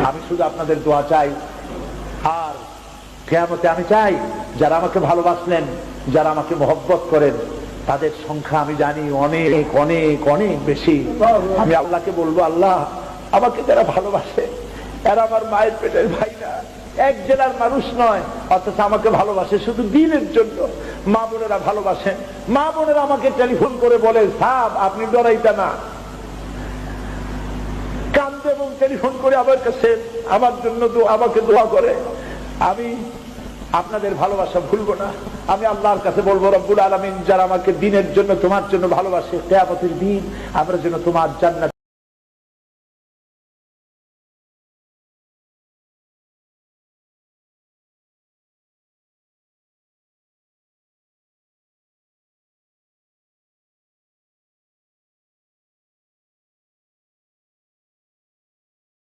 আমি শুধু আপনাদের দোয়া চাই, আর কিয়ামতে আমি চাই যারা আমাকে ভালোবাসলেন, যারা আমাকে মহব্বত করেন, তাদের সংখ্যা আমি জানি অনেক অনেক অনেক বেশি। আমি আল্লাহকে বলবো, আল্লাহ আমাকে যারা ভালোবাসে এরা আমার মায়ের পেটের ভাই না, এক জেলার মানুষ নয়, অথচ আমাকে ভালোবাসে শুধু দিনের জন্য। মা বোনেরা ভালোবাসেন, মা বোনেরা আমাকে টেলিফোন করে বলে, সাব আপনি ডরাইতা না, কান্দে এবং টেলিফোন করে আমার কাছে আমার জন্য আমাকে দোয়া করে। আমি আপনাদের ভালোবাসা ভুলবো না। আমি আল্লাহর কাছে বলবো, রব্বুল আলামিন যারা আমাকে দিনের জন্য তোমার জন্য ভালোবাসে, কিয়ামতের দিন আমরা যেন তোমার জান্নাত